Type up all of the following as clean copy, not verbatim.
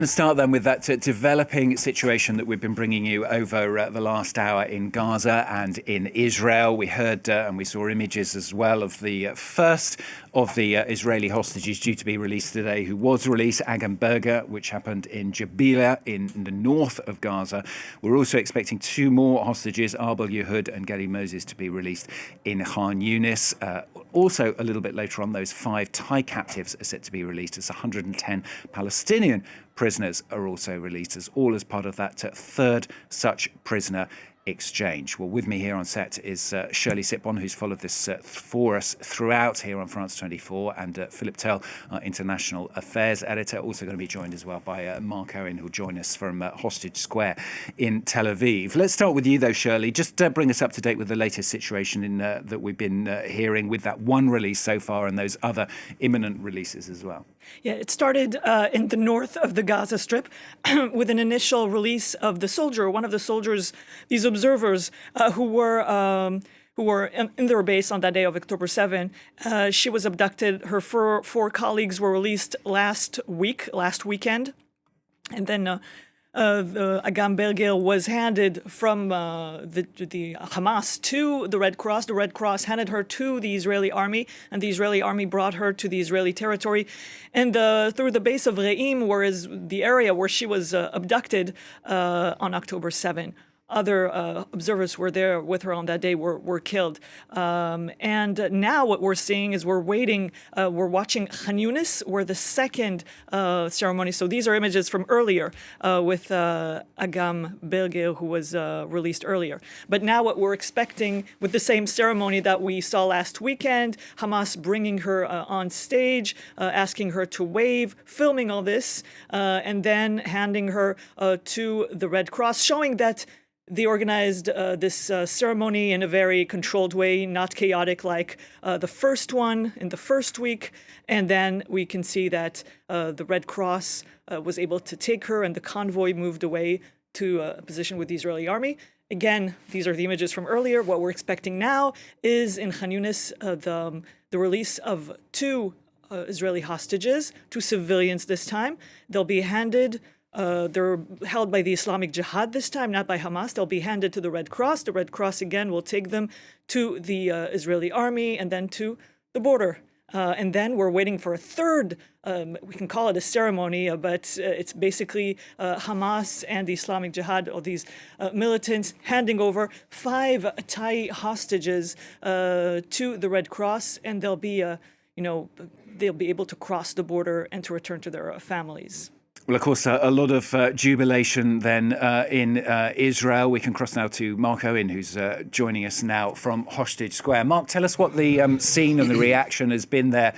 Let's start then with that developing situation that we've been bringing you over the last hour in Gaza and in Israel. We heard and we saw images as well of the first of the Israeli hostages due to be released today, who was released, Agam Berger, which happened in Jabalia in the north of Gaza. We're also expecting two more hostages, Arbel Yehud and Gadi Moses, to be released in Khan Yunis. Also, a little bit later on, those 5 Thai captives are set to be released as 110 Palestinian prisoners are also released, all as part of that third such prisoner exchange. Well, with me here on set is Shirley Sitbon, who's followed this for us throughout here on France 24, and Philip Tell, our international affairs editor, also going to be joined as well by Mark Owen, who'll join us from Hostage Square in Tel Aviv. Let's start with you, though, Shirley. Just bring us up to date with the latest situation in that we've been hearing with that one release so far and those other imminent releases as well. Yeah, it started in the north of the Gaza Strip with an initial release of the soldier, one of the soldiers, these observers who were in their base on that day of October 7. She was abducted. Her four colleagues were released last weekend. And then the Agam Berger was handed from the Hamas to the Red Cross. The Red Cross handed her to the Israeli army, and the Israeli army brought her to the Israeli territory. And through the base of Re'im, where is the area where she was abducted on October 7. Other observers who were there with her on that day were killed. And now what we're seeing is we're watching Khan Yunis, where the second ceremony, so these are images from earlier with Agam Berger, who was released earlier. But now what we're expecting with the same ceremony that we saw last weekend, Hamas bringing her on stage, asking her to wave, filming all this, and then handing her to the Red Cross, showing that they organized this ceremony in a very controlled way, not chaotic like the first one in the first week. And then we can see that the Red Cross was able to take her, and the convoy moved away to a position with the Israeli army. Again, these are the images from earlier. What we're expecting now is in Khan Yunis, the release of 2 Israeli hostages, 2 civilians this time. They'll be handed. They're held by the Islamic Jihad this time, not by Hamas. They'll be handed to the Red Cross. The Red Cross, again, will take them to the Israeli army and then to the border. And then we're waiting for a third, we can call it a ceremony, but it's basically Hamas and the Islamic Jihad, or these militants, handing over 5 Thai hostages to the Red Cross, and they'll be able to cross the border and to return to their families. Well, of course, a lot of jubilation then in Israel. We can cross now to Mark Owen, who's joining us now from Hostage Square. Mark, tell us what the scene and the reaction has been there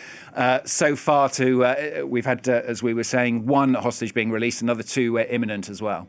so far. We've had, as we were saying, 1 hostage being released, another 2 imminent as well.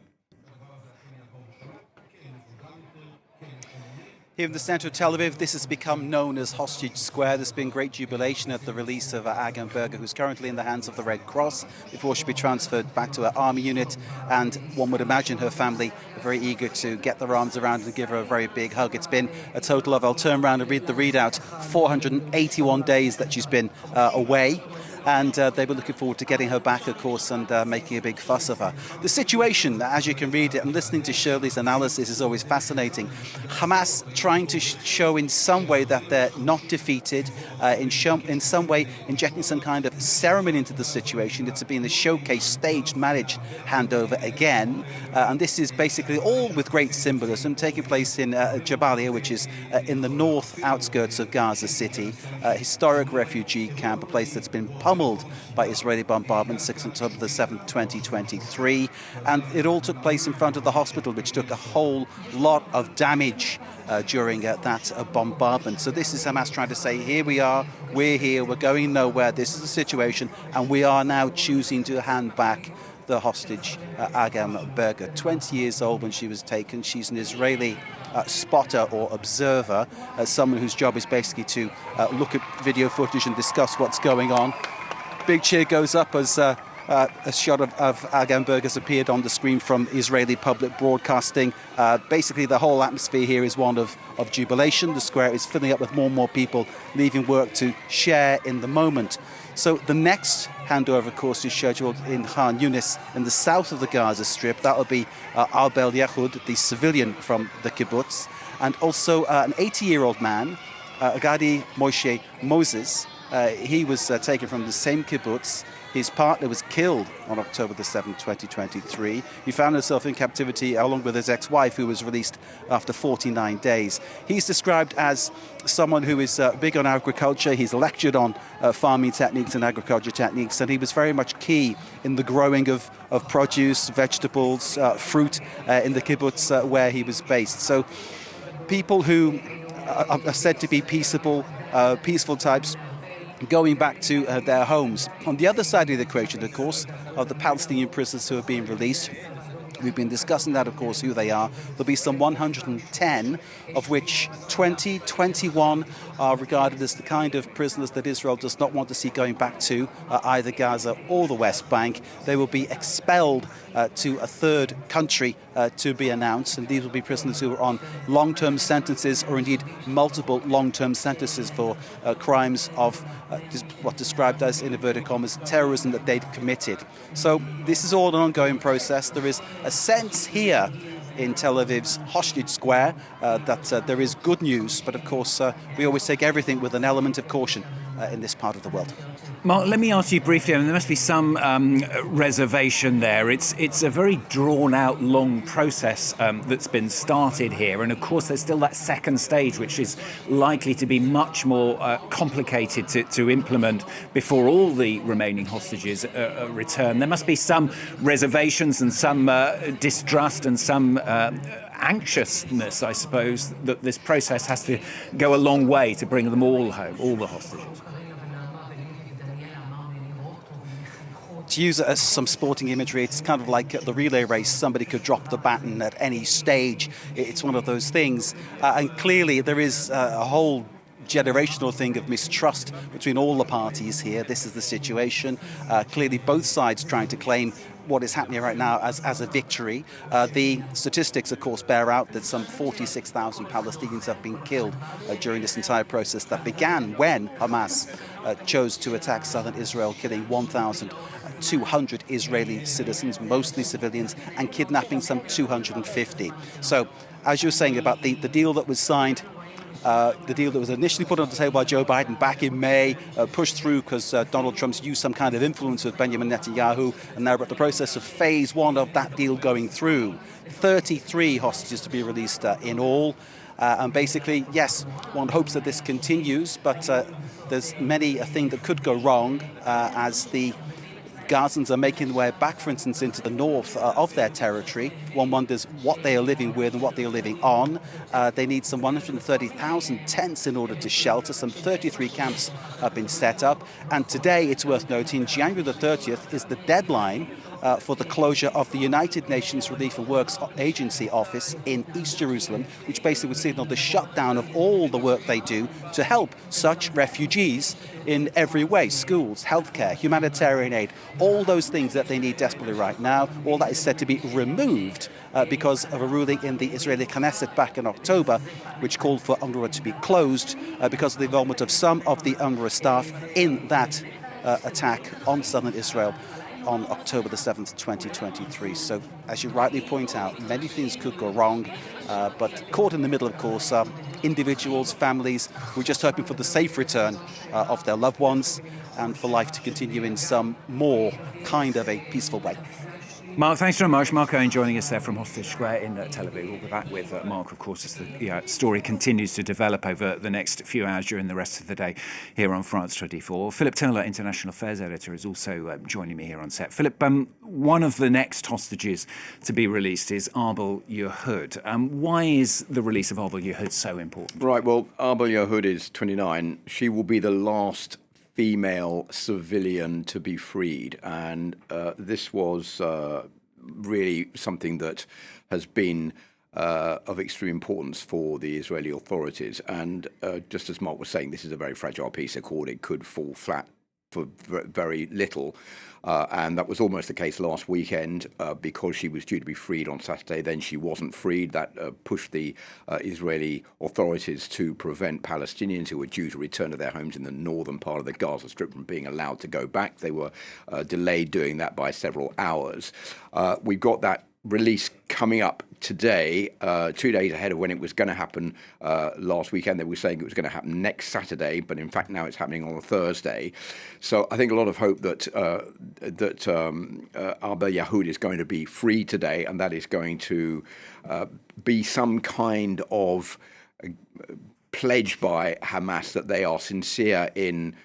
Here in the centre of Tel Aviv, this has become known as Hostage Square. There's been great jubilation at the release of Agam Berger, who's currently in the hands of the Red Cross, before she'll be transferred back to her army unit. And one would imagine her family are very eager to get their arms around her and give her a very big hug. It's been a total of, I'll turn around and read the readout, 481 days that she's been away. And they were looking forward to getting her back, of course, and making a big fuss of her. The situation, as you can read it, and listening to Shirley's analysis is always fascinating. Hamas trying to show in some way that they're not defeated, in some way injecting some kind of ceremony into the situation. It's been a showcase, staged, managed handover again. And this is basically all with great symbolism, taking place in Jabalia, which is in the north outskirts of Gaza City, a historic refugee camp, a place that's been pummeled by Israeli bombardment 6 October the 7th, 2023. And it all took place in front of the hospital, which took a whole lot of damage during that bombardment. So this is Hamas trying to say, here we are, we're here, we're going nowhere, this is the situation, and we are now choosing to hand back the hostage, Agam Berger. 20 years old when she was taken. She's an Israeli spotter or observer, someone whose job is basically to look at video footage and discuss what's going on. Big cheer goes up as a shot of Agam Berger has appeared on the screen from Israeli public broadcasting. Basically, the whole atmosphere here is one of jubilation. The square is filling up with more and more people leaving work to share in the moment. So the next handover, of course, is scheduled in Khan Yunis in the south of the Gaza Strip. That will be Arbel Yehud, the civilian from the kibbutz, and also an 80-year-old man, Agadi Moshe Moses. He was taken from the same kibbutz. His partner was killed on October the 7th, 2023. He found himself in captivity along with his ex-wife, who was released after 49 days. He's described as someone who is big on agriculture. He's lectured on farming techniques and agriculture techniques, and he was very much key in the growing of produce, vegetables, fruit in the kibbutz where he was based. So people who are said to be peaceable, peaceful types, going back to their homes. On the other side of the equation, of course, are the Palestinian prisoners who are being released. We've been discussing that, of course, who they are. There'll be some 110, of which 21 are regarded as the kind of prisoners that Israel does not want to see going back to either Gaza or the West Bank. They will be expelled to a third country to be announced, and these will be prisoners who are on long-term sentences or indeed multiple long-term sentences for crimes of what described as, in inverted commas, terrorism that they'd committed. So this is all an ongoing process. There is a sense here in Tel Aviv's Hostage Square that there is good news, but of course we always take everything with an element of caution in this part of the world. Mark, let me ask you briefly, there must be some reservation there. It's a very drawn-out, long process that's been started here. And, of course, there's still that second stage, which is likely to be much more complicated to implement before all the remaining hostages return. There must be some reservations and some distrust and some anxiousness, I suppose, that this process has to go a long way to bring them all home, all the hostages. To use it as some sporting imagery, it's kind of like the relay race. Somebody could drop the baton at any stage. It's one of those things. And clearly there is a whole generational thing of mistrust between all the parties here. This is the situation. Clearly both sides trying to claim what is happening right now as a victory. The statistics, of course, bear out that some 46,000 Palestinians have been killed during this entire process that began when Hamas chose to attack southern Israel, killing 1,200 Israeli citizens, mostly civilians, and kidnapping some 250. So, as you were saying about the deal that was signed, the deal that was initially put on the table by Joe Biden back in May, pushed through because Donald Trump's used some kind of influence with Benjamin Netanyahu, and now we're at the process of phase one of that deal going through. 33 hostages to be released in all. And basically, yes, one hopes that this continues, but there's many a thing that could go wrong as the Gazans are making their way back, for instance, into the north of their territory. One wonders what they are living with and what they are living on. They need some 130,000 tents in order to shelter. Some 33 camps have been set up. And today, it's worth noting, January the 30th is the deadline for the closure of the United Nations Relief and Works Agency office in East Jerusalem, which basically would signal the shutdown of all the work they do to help such refugees in every way: schools, healthcare, humanitarian aid, all those things that they need desperately right now. All that is said to be removed because of a ruling in the Israeli Knesset back in October, which called for UNRWA to be closed because of the involvement of some of the UNRWA staff in that attack on southern Israel on October the 7th, 2023. So, as you rightly point out, many things could go wrong, but caught in the middle, of course, are individuals, families who are just hoping for the safe return of their loved ones and for life to continue in some more kind of a peaceful way. Mark, thanks very much. Mark Owen joining us there from Hostage Square in Tel Aviv. We'll be back with Mark, of course, as the story continues to develop over the next few hours during the rest of the day here on France 24. Philip Taylor, International Affairs Editor, is also joining me here on set. Philip, one of the next hostages to be released is Arbel Yehud. Why is the release of Arbel Yehud so important? Right, well, Arbel Yehud is 29. She will be the last female civilian to be freed, and this was really something that has been of extreme importance for the Israeli authorities. And just as Mark was saying, this is a very fragile piece of cord. It could fall flat for very little. And that was almost the case last weekend because she was due to be freed on Saturday. Then she wasn't freed. That pushed the Israeli authorities to prevent Palestinians who were due to return to their homes in the northern part of the Gaza Strip from being allowed to go back. They were delayed doing that by several hours. We've got that release coming up today, 2 days ahead of when it was going to happen last weekend. They were saying it was going to happen next Saturday, but in fact now it's happening on a Thursday. So I think a lot of hope that Abba Yahud is going to be free today, and that is going to be some kind of pledge by Hamas that they are sincere in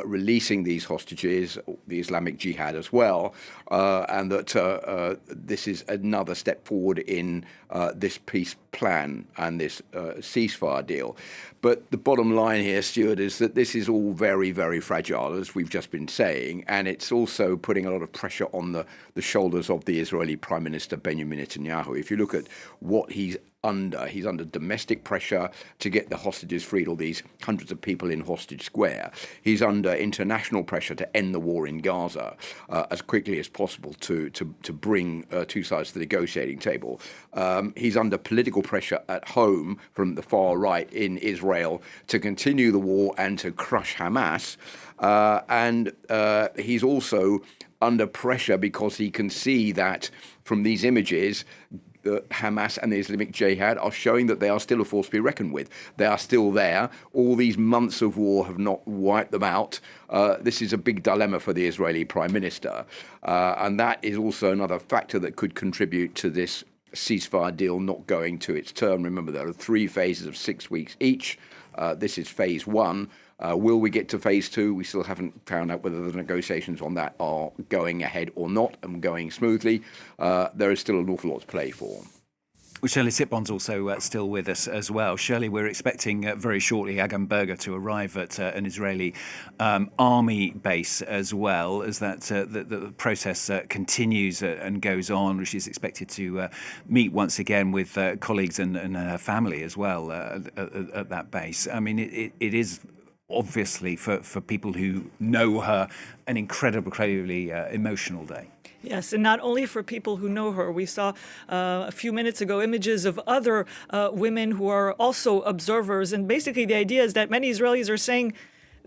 releasing these hostages, the Islamic Jihad as well, and that this is another step forward in this peace plan and this ceasefire deal. But the bottom line here, Stuart, is that this is all very, very fragile, as we've just been saying, and it's also putting a lot of pressure on the shoulders of the Israeli Prime Minister Benjamin Netanyahu. If you look at what he's under domestic pressure to get the hostages freed, all these hundreds of people in Hostage Square. He's under international pressure to end the war in Gaza as quickly as possible to bring two sides to the negotiating table. He's under political pressure at home from the far right in Israel to continue the war and to crush Hamas. And he's also under pressure because he can see that from these images, Hamas and the Islamic Jihad are showing that they are still a force to be reckoned with. They are still there. All these months of war have not wiped them out. This is a big dilemma for the Israeli Prime Minister. And that is also another factor that could contribute to this ceasefire deal not going to its term. Remember, there are 3 phases of 6 weeks each. This is phase 1. Will we get to phase 2? We still haven't found out whether the negotiations on that are going ahead or not and going smoothly. There is still an awful lot to play for. Well, Shirley Sitbon's also still with us as well. Shirley, we're expecting very shortly Agam Berger to arrive at an Israeli army base as well, as that the process continues and goes on. She's expected to meet once again with colleagues and her family as well at that base. I mean, it is obviously for people who know her an incredibly emotional day. Yes, and not only for people who know her. We saw a few minutes ago images of other women who are also observers. And basically the idea is that many Israelis are saying,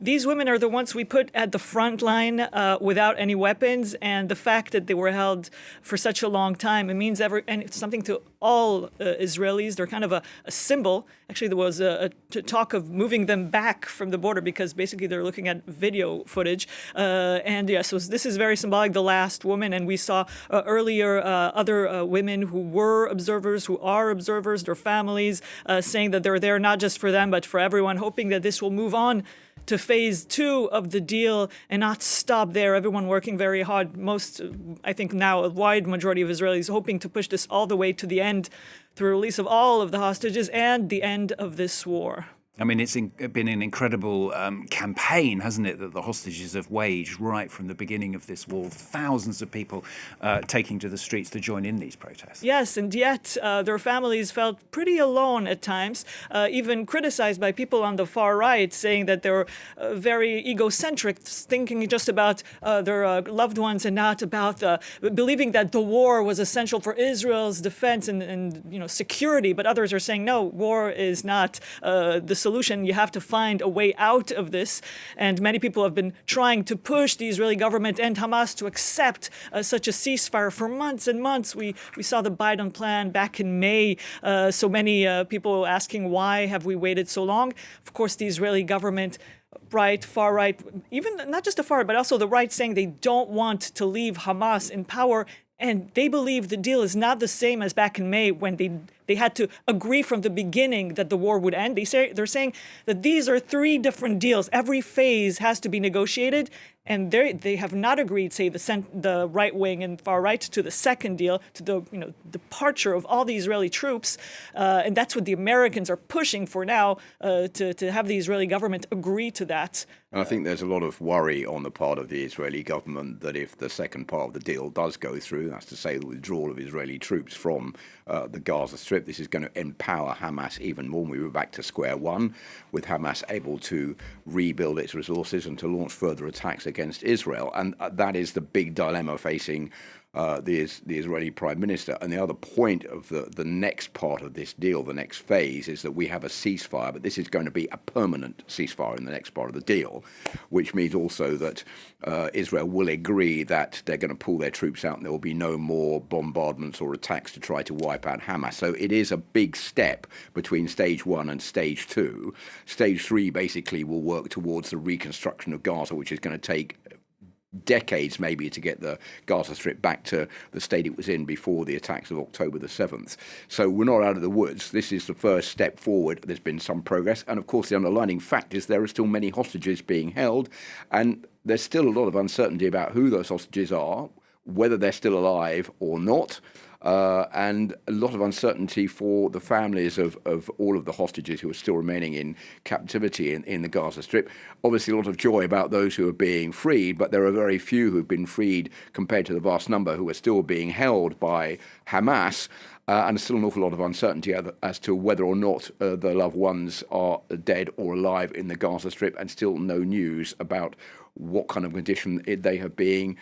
these women are the ones we put at the front line without any weapons, and the fact that they were held for such a long time, it means and it's something to all Israelis. They're kind of a symbol. Actually, there was a talk of moving them back from the border because basically they're looking at video footage. And yeah, so this is very symbolic, the last woman. And we saw earlier other women who were observers, who are observers, their families, saying that they're there not just for them, but for everyone, hoping that this will move on to phase 2 of the deal and not stop there. Everyone working very hard. Most, I think now, a wide majority of Israelis hoping to push this all the way to the end, to the release of all of the hostages and the end of this war. I mean, it's been an incredible campaign, hasn't it, that the hostages have waged right from the beginning of this war. Thousands of people taking to the streets to join in these protests. Yes, and yet their families felt pretty alone at times, even criticized by people on the far right, saying that they're very egocentric, thinking just about their loved ones and not about believing that the war was essential for Israel's defense and security. But others are saying, no, war is not the solution. You have to find a way out of this. And many people have been trying to push the Israeli government and Hamas to accept such a ceasefire for months and months. We saw the Biden plan back in May. So many people asking, why have we waited so long? Of course, the Israeli government, right, far right, even not just the far, but also the right, saying they don't want to leave Hamas in power. And they believe the deal is not the same as back in May when they had to agree from the beginning that the war would end. They're saying that these are 3 different deals. Every phase has to be negotiated, and they have not agreed, say, the right wing and far right, to the second deal, to the departure of all the Israeli troops, and that's what the Americans are pushing for now, to have the Israeli government agree to that. And I think there's a lot of worry on the part of the Israeli government that if the second part of the deal does go through, that's to say the withdrawal of Israeli troops from the Gaza Strip, Strip. This is going to empower Hamas even more. We were back to square one, with Hamas able to rebuild its resources and to launch further attacks against Israel. And that is the big dilemma facing the Israeli Prime Minister. And the other point of the next part of this deal, the next phase, is that we have a ceasefire, but this is going to be a permanent ceasefire in the next part of the deal, which means also that Israel will agree that they're going to pull their troops out and there will be no more bombardments or attacks to try to wipe out Hamas. So it is a big step between stage one and stage two. Stage three basically will work towards the reconstruction of Gaza, which is going to take decades maybe to get the Gaza Strip back to the state it was in before the attacks of October the 7th. So we're not out of the woods. This is the first step forward. There's been some progress. And of course, the underlying fact is there are still many hostages being held. And there's still a lot of uncertainty about who those hostages are, whether they're still alive or not. And a lot of uncertainty for the families of all of the hostages who are still remaining in captivity in the Gaza Strip. Obviously, a lot of joy about those who are being freed, but there are very few who have been freed compared to the vast number who are still being held by Hamas. And still an awful lot of uncertainty as to whether or not the loved ones are dead or alive in the Gaza Strip, and still no news about what kind of condition they have been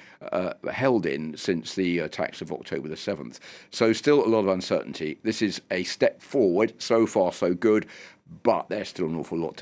held in since the attacks of October the 7th. So still a lot of uncertainty. This is a step forward. So far, so good. But there's still an awful lot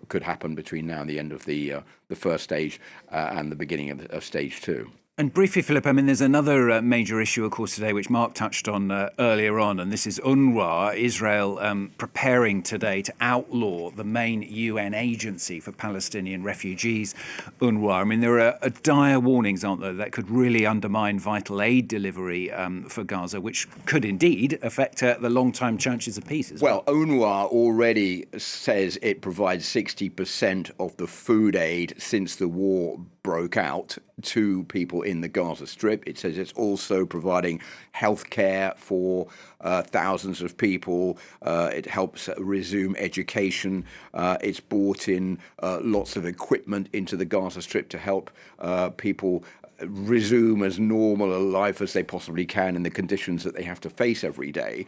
could happen between now and the end of the first stage and the beginning of stage two. And briefly, Philip, I mean, there's another major issue, of course, today, which Mark touched on earlier on, and this is UNRWA, Israel preparing today to outlaw the main UN agency for Palestinian refugees, UNRWA. I mean, there are dire warnings, aren't there, that could really undermine vital aid delivery for Gaza, which could indeed affect the long-term chances of peace as well. Well, UNRWA already says it provides 60% of the food aid since the war broke out to people in the Gaza Strip. It says it's also providing health care for thousands of people. It helps resume education. It's brought in lots of equipment into the Gaza Strip to help people resume as normal a life as they possibly can in the conditions that they have to face every day.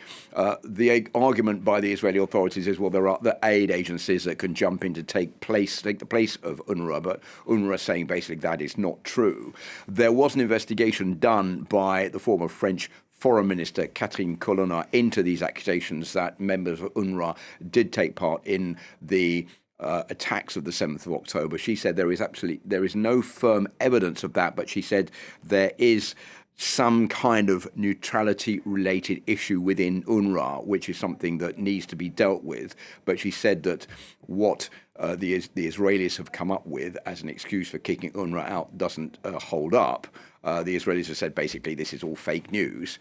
The argument by the Israeli authorities is, well, there are the aid agencies that can jump in to take the place of UNRWA, but UNRWA saying basically that is not true. There was an investigation done by the former French Foreign Minister Catherine Colonna into these accusations that members of UNRWA did take part in the attacks of the 7th of October. She said there is no firm evidence of that, but she said there is some kind of neutrality-related issue within UNRWA, which is something that needs to be dealt with. But she said that what the Israelis have come up with as an excuse for kicking UNRWA out doesn't hold up. The Israelis have said basically this is all fake news.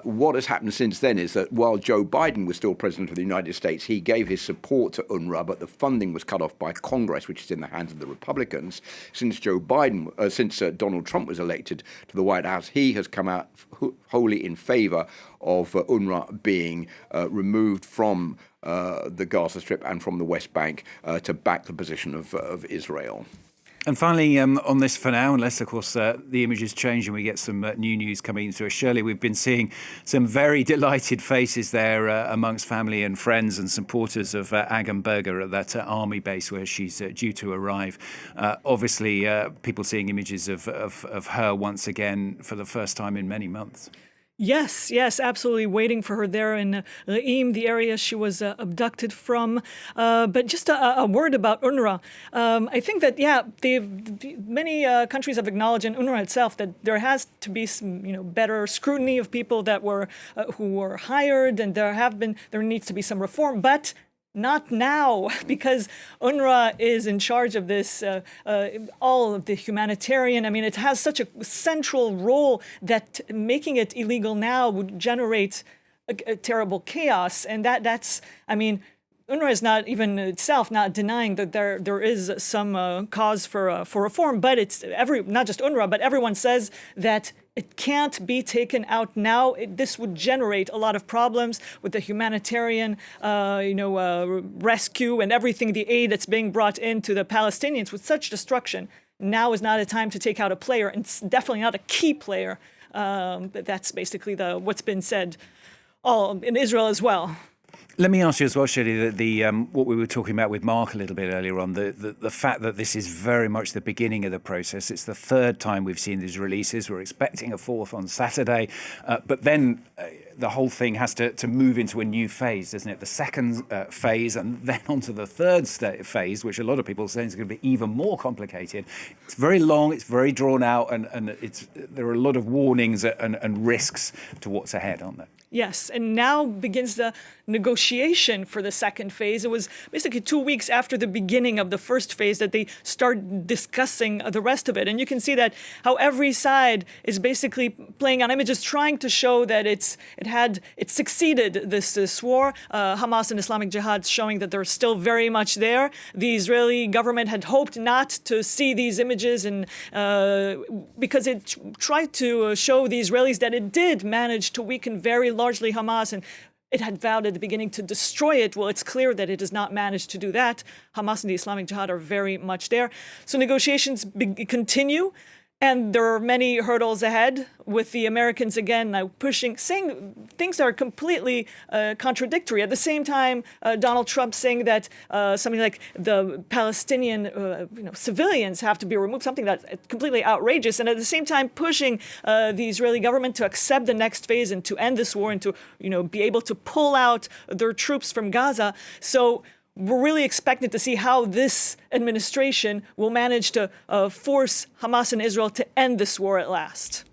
What has happened since then is that while Joe Biden was still president of the United States, he gave his support to UNRWA, but the funding was cut off by Congress, which is in the hands of the Republicans. Since Donald Trump was elected to the White House, he has come out wholly in favor of UNRWA being removed from the Gaza Strip and from the West Bank to back the position of Israel. And finally, on this for now, unless, of course, the images change and we get some new news coming through us, Shirley, we've been seeing some very delighted faces there amongst family and friends and supporters of Agam Berger at that army base where she's due to arrive. Obviously, people seeing images of her once again for the first time in many months. Yes, absolutely. Waiting for her there in Re'im, the area she was abducted from. But just a word about UNRWA. I think that, many countries have acknowledged in UNRWA itself that there has to be some, better scrutiny of people that were who were hired, and there needs to be some reform. But not now, because UNRWA is in charge of this, all of the humanitarian. I mean, it has such a central role that making it illegal now would generate a terrible chaos. And that's, UNRWA is not even itself not denying that there is some cause for reform, but it's not just UNRWA, but everyone says that it can't be taken out now. This would generate a lot of problems with the humanitarian, rescue and everything, the aid that's being brought into the Palestinians with such destruction. Now is not a time to take out a player, and it's definitely not a key player. That's basically what's been said. all in Israel as well. Let me ask you as well, Shirley, that what we were talking about with Mark a little bit earlier on, the fact that this is very much the beginning of the process. It's the third time we've seen these releases. We're expecting a fourth on Saturday, but then the whole thing has to move into a new phase, doesn't it? The second phase, and then onto the third phase, which a lot of people are saying is going to be even more complicated. It's very long, it's very drawn out, and there are a lot of warnings and risks to what's ahead, aren't there? Yes, and now begins the negotiation for the second phase. It was basically 2 weeks after the beginning of the first phase that they start discussing the rest of it. And you can see that how every side is basically playing on images, trying to show that it succeeded, this war. Hamas and Islamic Jihad showing that they're still very much there. The Israeli government had hoped not to see these images, and because it tried to show the Israelis that it did manage to weaken very largely Hamas, and it had vowed at the beginning to destroy it. Well, it's clear that it has not managed to do that. Hamas and the Islamic Jihad are very much there. So negotiations continue, and there are many hurdles ahead, with the Americans again now pushing, saying things that are completely contradictory. At the same time, Donald Trump saying that something like the Palestinian civilians have to be removed, something that's completely outrageous, and at the same time pushing the Israeli government to accept the next phase and to end this war and to be able to pull out their troops from Gaza. So we're really expecting to see how this administration will manage to force Hamas and Israel to end this war at last.